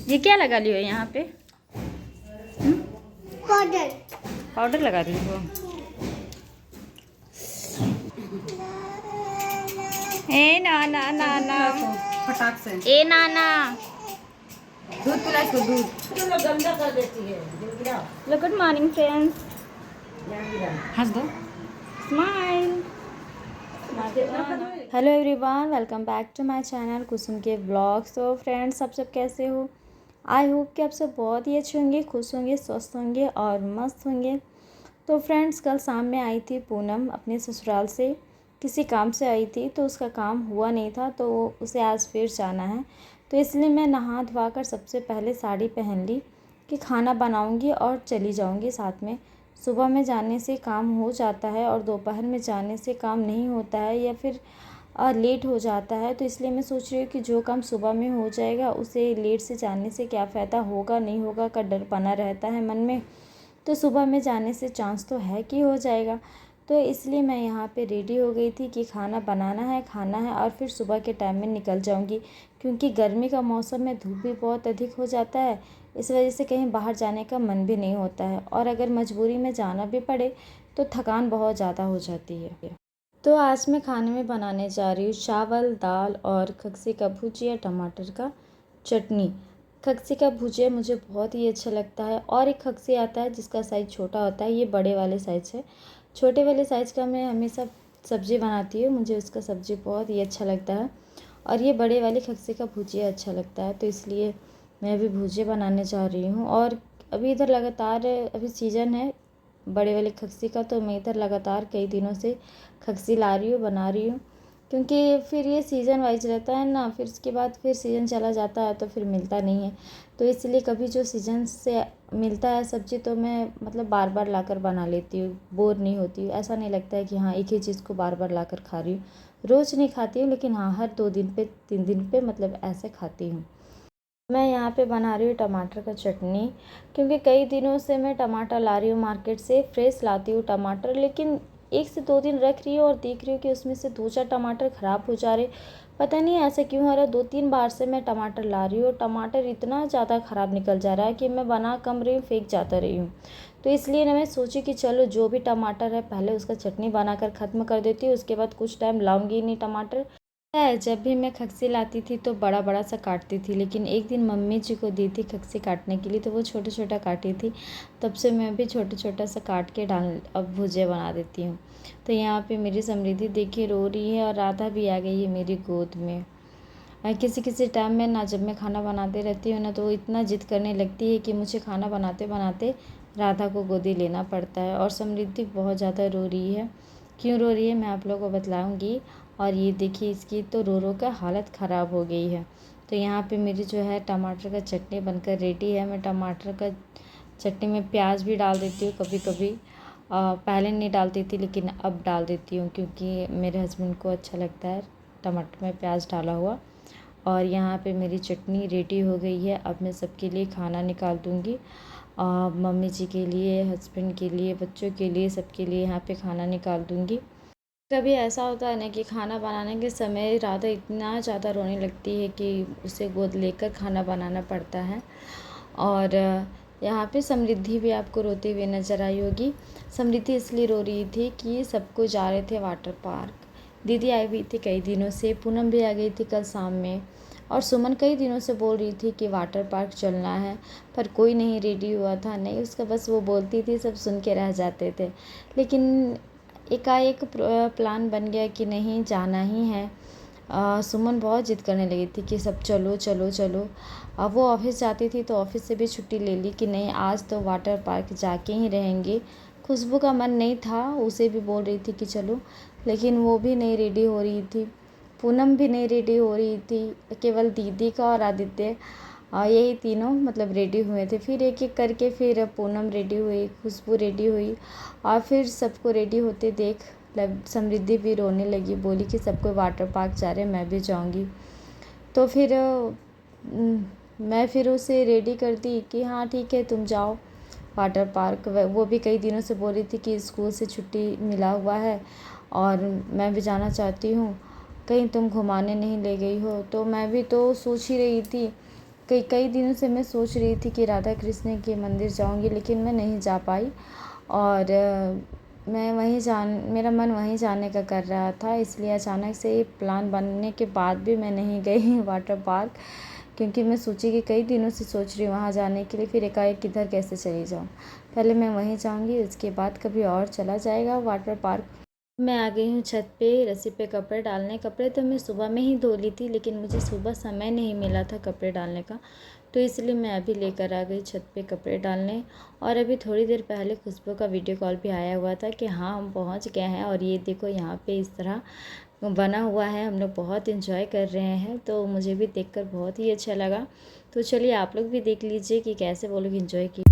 ये क्या लगा लियो यहाँ पे? पाउडर। पाउडर लगा रही हो? ए नाना नाना, फटाक से ए नाना, दूध पिला इसको, दूध। गुड मॉर्निंग फ्रेंड्स, हंस दो। Smile. Hello everyone, welcome back to my channel Kusum के ब्लॉग्स। तो फ्रेंड्स, आप सब कैसे हो? आई होप कि आप सब बहुत ही अच्छे होंगे, खुश होंगे, स्वस्थ होंगे और मस्त होंगे। तो फ्रेंड्स, कल शाम में आई थी पूनम अपने ससुराल से, किसी काम से आई थी, तो उसका काम हुआ नहीं था, तो उसे आज फिर जाना है। तो इसलिए मैं नहा धोवा कर सबसे पहले साड़ी पहन ली कि खाना बनाऊंगी और चली जाऊंगी साथ में। सुबह में जाने से काम हो जाता है और दोपहर में जाने से काम नहीं होता है या फिर लेट हो जाता है। तो इसलिए मैं सोच रही हूँ कि जो काम सुबह में हो जाएगा उसे लेट से जाने से क्या फ़ायदा, होगा नहीं होगा का डर बना रहता है मन में। तो सुबह में जाने से चांस तो है कि हो जाएगा। तो इसलिए मैं यहाँ पे रेडी हो गई थी कि खाना बनाना है, खाना है और फिर सुबह के टाइम में निकल जाऊँगी, क्योंकि गर्मी का मौसम में धूप भी बहुत अधिक हो जाता है। इस वजह से कहीं बाहर जाने का मन भी नहीं होता है और अगर मजबूरी में जाना भी पड़े तो थकान बहुत ज़्यादा हो जाती है। तो आज मैं खाने में बनाने जा रही हूँ चावल, दाल और खगसी का भुजिया, टमाटर का चटनी। खगसी का भुजिया मुझे बहुत ही अच्छा लगता है और एक खगसी आता है जिसका साइज़ छोटा होता है, ये बड़े वाले साइज़ है। छोटे वाले साइज़ का मैं हमेशा सब्ज़ी बनाती हूँ, मुझे उसका सब्ज़ी बहुत ही अच्छा लगता है और ये बड़े वाले खगसी का भुजिया अच्छा लगता है। तो इसलिए मैं अभी भुजिया बनाने जा रही हूँ और अभी इधर लगातार अभी सीज़न है बड़े वाले खगसी का, तो मैं इधर लगातार कई दिनों से खगसी ला रही हूँ, बना रही हूँ, क्योंकि फिर ये सीज़न वाइज रहता है ना, फिर उसके बाद फिर सीज़न चला जाता है तो फिर मिलता नहीं है। तो इसलिए कभी जो सीज़न से मिलता है सब्ज़ी तो मैं मतलब बार बार लाकर बना लेती हूँ, बोर नहीं होती हूँ। ऐसा नहीं लगता है कि हाँ एक ही चीज़ को बार बार लाकर खा रही हूँ। रोज़ नहीं खाती हूँ, लेकिन हाँ हर 2 दिन पे 3 दिन पे मतलब ऐसे खाती हूँ। मैं यहाँ पे बना रही हूँ टमाटर का चटनी, क्योंकि कई दिनों से मैं टमाटर ला रही हूँ मार्केट से, फ्रेश लाती हूँ टमाटर, लेकिन 1 से 2 दिन रख रही हूँ और देख रही हूँ कि उसमें से 2-4 टमाटर ख़राब हो जा रहे। पता नहीं ऐसा क्यों हो रहा है। 2-3 बार से मैं टमाटर ला रही हूँ और टमाटर इतना ज़्यादा ख़राब निकल जा रहा है कि मैं बना कम रही हूँ, फेंक जाता रही हूँ। तो इसलिए ना मैं सोची कि चलो जो भी टमाटर है पहले उसका चटनी बनाकर ख़त्म कर देती हूँ, उसके बाद कुछ टाइम लाऊंगी नहीं टमाटर है। जब भी मैं खगसी लाती थी तो बड़ा बड़ा सा काटती थी, लेकिन एक दिन मम्मी जी को दी थी खगसी काटने के लिए, तो वो छोटा छोटा काटी थी। तब से मैं भी छोटा छोटा सा काट के डाल अब भुजिया बना देती हूँ। तो यहाँ पे मेरी समृद्धि देखिए रो रही है और राधा भी आ गई है मेरी गोद में। किसी किसी टाइम में ना, जब मैं खाना बनाते रहती हूँ ना, तो वो इतना जिद करने लगती है कि मुझे खाना बनाते बनाते राधा को गोदी लेना पड़ता है। और समृद्धि बहुत ज़्यादा रो रही है। क्यों रो रही है मैं आप लोगों को बतलाऊँगी। और ये देखिए इसकी तो रो रो का हालत ख़राब हो गई है। तो यहाँ पे मेरी जो है टमाटर का चटनी बनकर रेडी है। मैं टमाटर का चटनी में प्याज भी डाल देती हूँ कभी कभी। पहले नहीं डालती थी लेकिन अब डाल देती हूँ, क्योंकि मेरे हस्बैंड को अच्छा लगता है टमाटर में प्याज डाला हुआ। और यहाँ पे मेरी चटनी रेडी हो गई है। अब मैं सबके लिए खाना निकाल दूँगी, मम्मी जी के लिए, हस्बैंड के लिए, बच्चों के लिए, सबके लिए यहाँ पे खाना निकाल दूँगी। कभी ऐसा होता है ना कि खाना बनाने के समय राधा इतना ज़्यादा रोने लगती है कि उसे गोद लेकर खाना बनाना पड़ता है। और यहाँ पे समृद्धि भी आपको रोती हुई नज़र आई होगी। समृद्धि इसलिए रो रही थी कि सबको जा रहे थे वाटर पार्क। दीदी आई हुई थी कई दिनों से, पूनम भी आ गई थी कल शाम में, और सुमन कई दिनों से बोल रही थी कि वाटर पार्क चलना है, पर कोई नहीं रेडी हुआ था। नहीं, उसका बस वो बोलती थी, सब सुन के रह जाते थे। लेकिन एकाएक प्लान बन गया कि नहीं जाना ही है। सुमन बहुत जिद करने लगी थी कि सब चलो चलो चलो। अब वो ऑफिस जाती थी तो ऑफिस से भी छुट्टी ले ली कि नहीं आज तो वाटर पार्क जाके ही रहेंगे। खुशबू का मन नहीं था, उसे भी बोल रही थी कि चलो, लेकिन वो भी नहीं रेडी हो रही थी। पूनम भी नहीं रेडी हो रही थी, केवल दीदी का और आदित्य यही तीनों मतलब रेडी हुए थे। फिर एक एक करके फिर पूनम रेडी हुई, खुशबू रेडी हुई, और फिर सबको रेडी होते देख समृद्धि भी रोने लगी, बोली कि सबको वाटर पार्क जा रहे हैं, मैं भी जाऊंगी। तो फिर मैं फिर उसे रेडी कर दी कि हाँ ठीक है तुम जाओ वाटर पार्क। वो भी कई दिनों से बोल रही थी कि स्कूल से छुट्टी मिला हुआ है और मैं भी जाना चाहती हूँ, कहीं तुम घुमाने नहीं ले गई हो। तो मैं भी तो सोच ही रही थी कई दिनों से मैं सोच रही थी कि राधा कृष्ण के मंदिर जाऊंगी, लेकिन मैं नहीं जा पाई। और मैं मेरा मन वहीं जाने का कर रहा था, इसलिए अचानक से ये प्लान बनने के बाद भी मैं नहीं गई वाटर पार्क, क्योंकि मैं सोची कि कई दिनों से सोच रही हूँ वहाँ जाने के लिए, फिर एकाएक किधर कैसे चली जाऊँ। पहले मैं वहीं जाऊँगी, उसके बाद कभी और चला जाएगा वाटर पार्क। मैं आ गई हूँ छत पे रस्सी पे कपड़े डालने। कपड़े तो मैं सुबह में ही धो ली थी, लेकिन मुझे सुबह समय नहीं मिला था कपड़े डालने का, तो इसलिए मैं अभी लेकर आ गई छत पे कपड़े डालने। और अभी थोड़ी देर पहले खुशबू का वीडियो कॉल भी आया हुआ था कि हाँ हम पहुँच गए हैं, और ये देखो यहाँ पे इस तरह बना हुआ है, हम लोग बहुत इन्जॉय कर रहे हैं। तो मुझे भी देखकर बहुत ही अच्छा लगा। तो चलिए आप लोग भी देख लीजिए कि कैसे वो लोग इन्जॉय किए।